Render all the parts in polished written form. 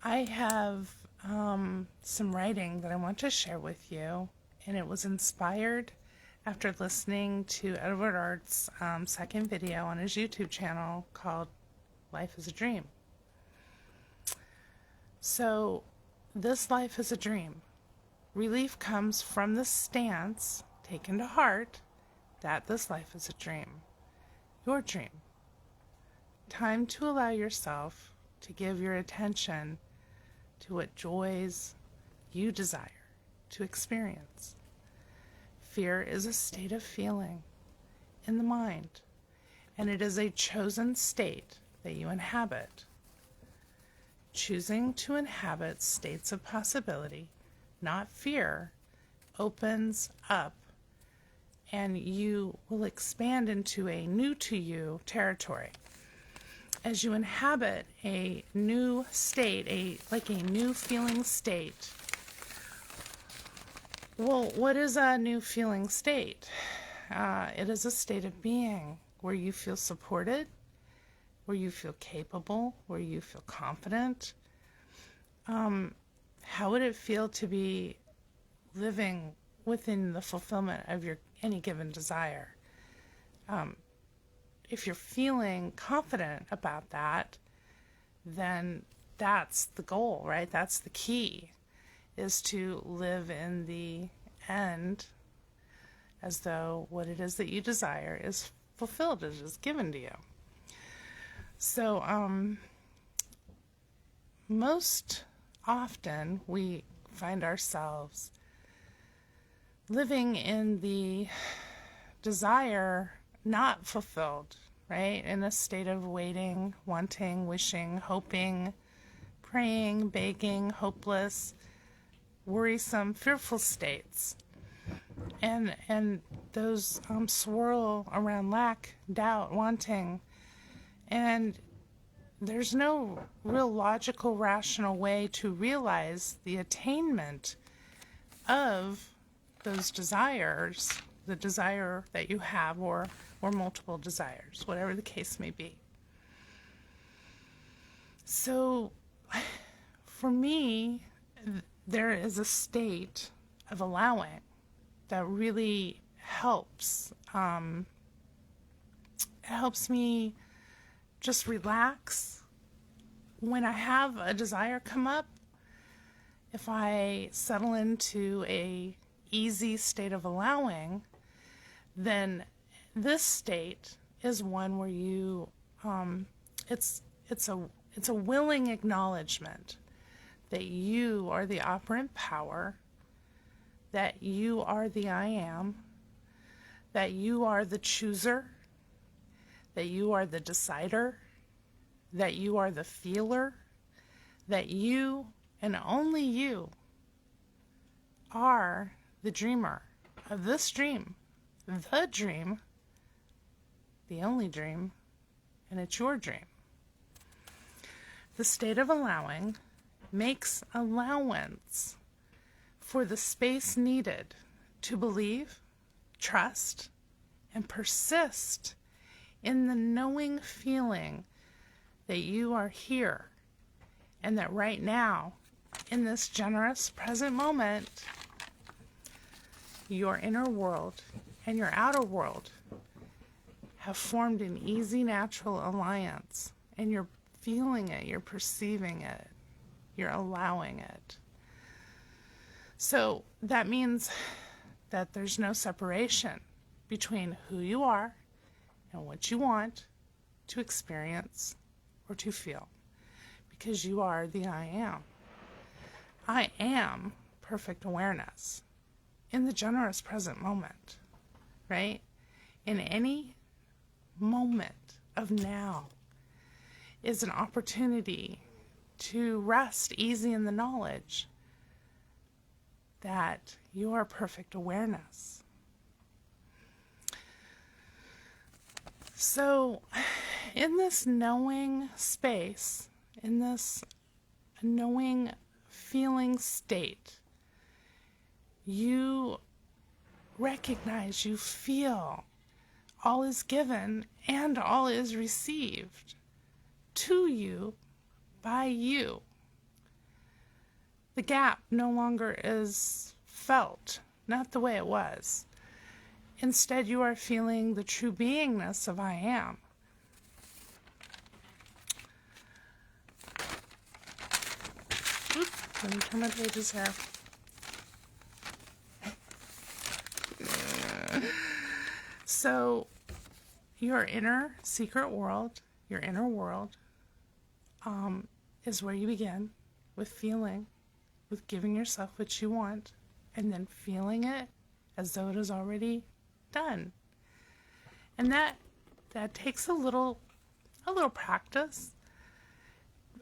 I have some writing that I want to share with you, and it was inspired after listening to Edward Art's second video on his YouTube channel called Life is a Dream. So, this life is a dream. Relief comes from the stance taken to heart that this life is a dream. Your dream. Time to allow yourself to give your attention to what joys you desire to experience. Fear is a state of feeling in the mind, and it is a chosen state that you inhabit. Choosing to inhabit states of possibility, not fear, opens up, and you will expand into a new to you territory. As you inhabit a new state, like a new feeling state. Well, what is a new feeling state? It is a state of being where you feel supported, where you feel capable, where you feel confident. How would it feel to be living within the fulfillment of your any given desire? If you're feeling confident about that, then that's the goal, right? That's the key, is to live in the end as though what it is that you desire is fulfilled, it is given to you. So, most often we find ourselves living in the desire not fulfilled, right? In a state of waiting, wanting, wishing, hoping, praying, begging, hopeless, worrisome, fearful states. And those swirl around lack, doubt, wanting. And there's no real logical, rational way to realize the attainment of those desires, the desire that you have, or multiple desires, whatever the case may be. So, for me, there is a state of allowing that really helps. It helps me just relax. When I have a desire come up, if I settle into a easy state of allowing, then this state is one where you, it's a willing acknowledgement that you are the operant power, that you are the I am, that you are the chooser, that you are the decider, that you are the feeler, that you and only you are the dreamer of this dream, the only dream, and it's your dream. The state of allowing makes allowance for the space needed to believe, trust, and persist in the knowing feeling that you are here and that right now, in this generous present moment, your inner world and your outer world have formed an easy, natural alliance, and you're feeling it, you're perceiving it, you're allowing it. So that means that there's no separation between who you are and what you want to experience or to feel, because you are the I am. I am perfect awareness in the generous present moment, right? In any moment of now is an opportunity to rest easy in the knowledge that you are perfect awareness. So, in this knowing space, in this knowing feeling state, you recognize, you feel all is given and all is received to you by you. The gap no longer is felt, not the way it was. Instead, you are feeling the true beingness of I am. Oops, let me turn my pages here. So, your inner secret world, your inner world, is where you begin with feeling, with giving yourself what you want, and then feeling it as though it is already done. And that takes a little practice.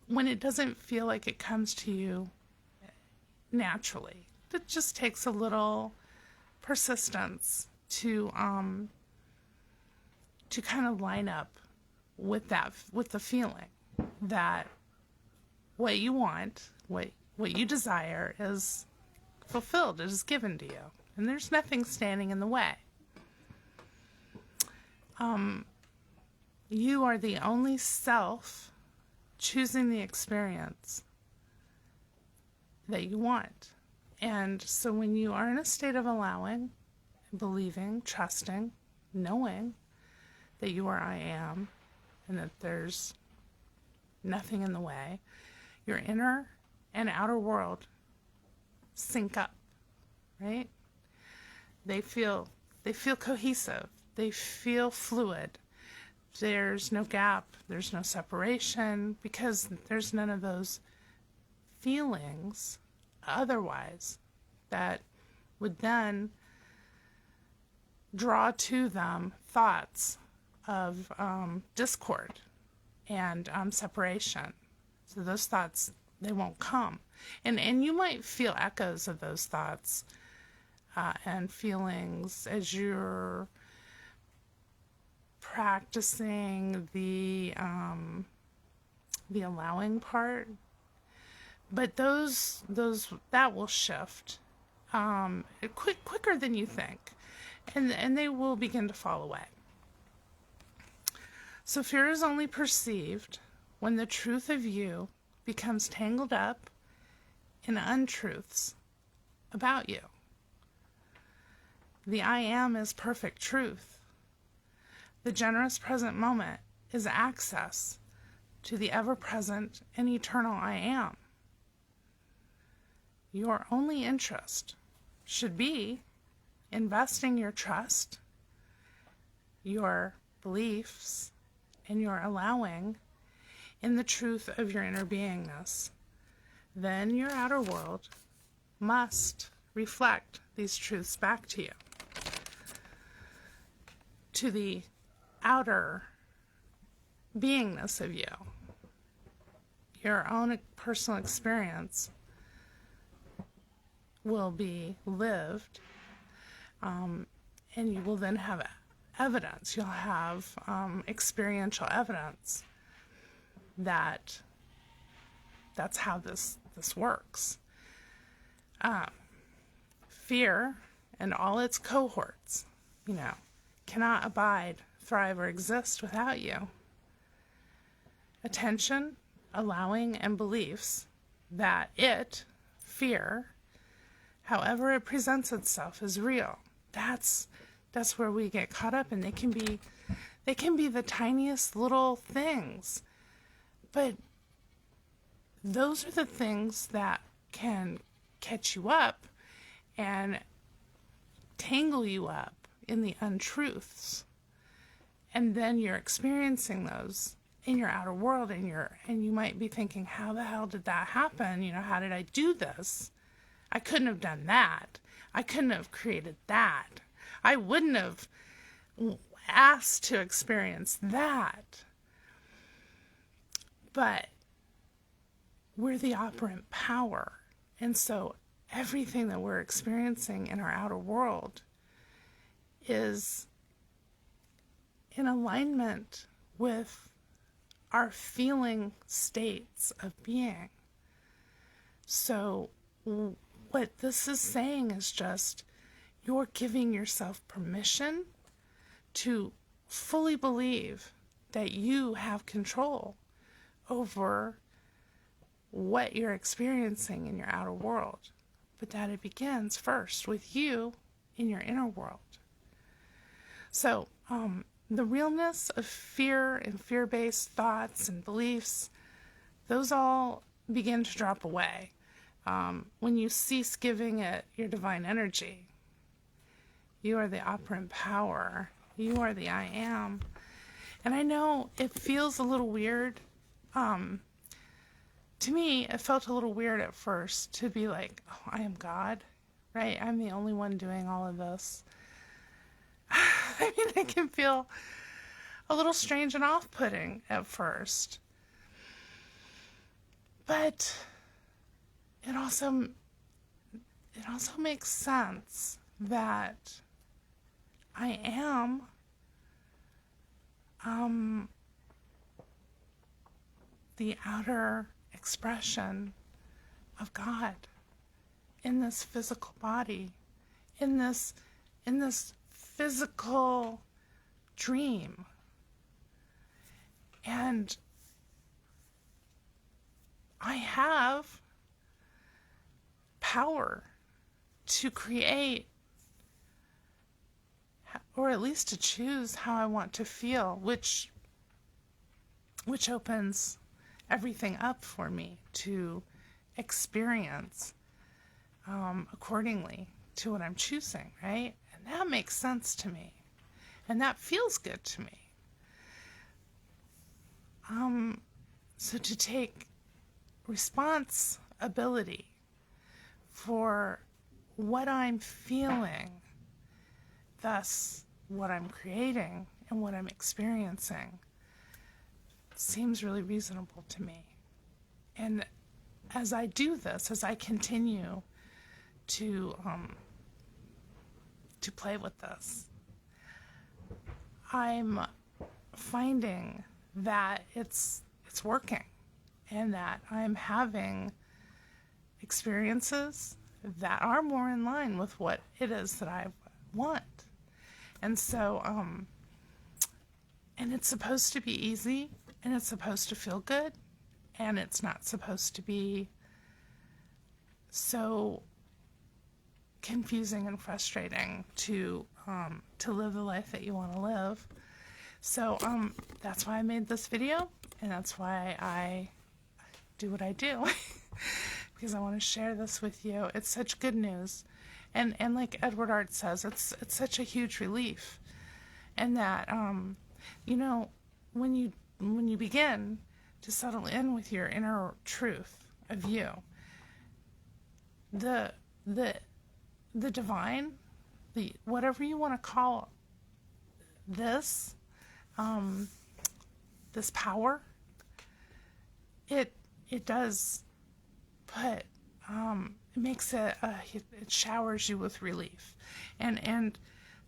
When it doesn't feel like it comes to you naturally, it just takes a little persistence to kind of line up with the feeling that what you want, what you desire is fulfilled, it is given to you, and there's nothing standing in the way. You are the only self choosing the experience that you want. And so when you are in a state of allowing, believing, trusting, knowing that you are I am and that there's nothing in the way, your inner and outer world sync up, right? They feel cohesive. They feel fluid. There's no gap. There's no separation because there's none of those feelings otherwise that would then draw to them thoughts of discord and separation. So those thoughts, they won't come. And you might feel echoes of those thoughts and feelings as you're practicing the allowing part. But those that will shift quicker than you think. And they will begin to fall away. So fear is only perceived when the truth of you becomes tangled up in untruths about you. The I am is perfect truth. The generous present moment is access to the ever-present and eternal I am. Your only interest should be investing your trust, your beliefs, and your allowing in the truth of your inner beingness. Then your outer world must reflect these truths back to you. To the outer beingness of you. Your own personal experience will be lived, and you will then have evidence. You'll have experiential evidence that that's how this works. Fear and all its cohorts, cannot abide, thrive, or exist without you. Attention, allowing, and beliefs that fear, however it presents itself, is real. That's where we get caught up, and they can be the tiniest little things. But those are the things that can catch you up and tangle you up in the untruths. And then you're experiencing those in your outer world, and you might be thinking, how the hell did that happen? How did I do this? I couldn't have done that. I couldn't have created that. I wouldn't have asked to experience that. But we're the operant power. And so everything that we're experiencing in our outer world is in alignment with our feeling states of being. So what this is saying is just you're giving yourself permission to fully believe that you have control over what you're experiencing in your outer world, but that it begins first with you in your inner world. So, the realness of fear and fear-based thoughts and beliefs, those all begin to drop away when you cease giving it your divine energy. You are the operant power. You are the I am. And I know it feels a little weird. To me, it felt a little weird at first to be like, oh, I am God, right? I'm the only one doing all of this. I mean, it can feel a little strange and off-putting at first. But it also makes sense that I am the outer expression of God in this physical body, in this physical dream. And I have power to create, or at least to choose how I want to feel, which opens everything up for me to experience accordingly to what I'm choosing, right? And that makes sense to me. And that feels good to me. So to take responsibility for what I'm feeling, thus what I'm creating and what I'm experiencing, seems really reasonable to me. And as I do this, as I continue to play with this, I'm finding that it's working, and that I'm having experiences that are more in line with what it is that I want. And so, and it's supposed to be easy, and it's supposed to feel good, and it's not supposed to be so confusing and frustrating to live the life that you want to live. So that's why I made this video, and that's why I do what I do, because I want to share this with you. It's such good news, and like Edward Art says, it's such a huge relief, and that you know, when you begin to settle in with your inner truth of you, the divine, the whatever you want to call this, this power, it does put, it makes it showers you with relief, and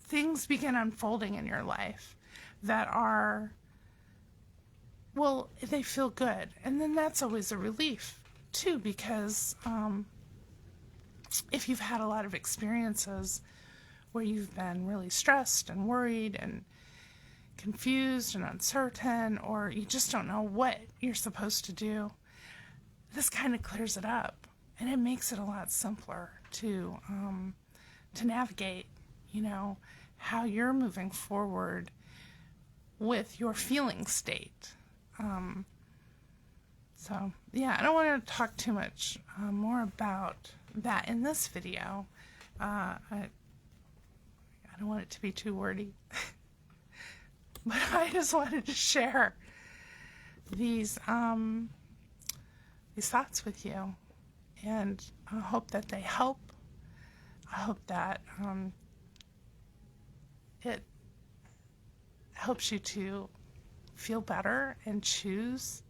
things begin unfolding in your life that are, well, they feel good. And then that's always a relief too, because if you've had a lot of experiences where you've been really stressed and worried and confused and uncertain, or you just don't know what you're supposed to do, this kind of clears it up, and it makes it a lot simpler to navigate, you know, how you're moving forward with your feeling state. So yeah, I don't want to talk too much more about that in this video. I don't want it to be too wordy. But I just wanted to share these thoughts with you, and I hope that they help. I hope that it helps you to feel better and choose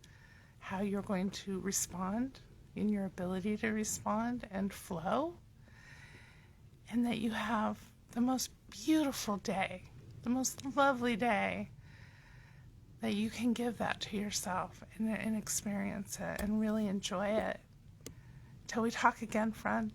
how you're going to respond, in your ability to respond and flow, and that you have the most beautiful day, the most lovely day, that you can give that to yourself and experience it and really enjoy it. Till we talk again, friend.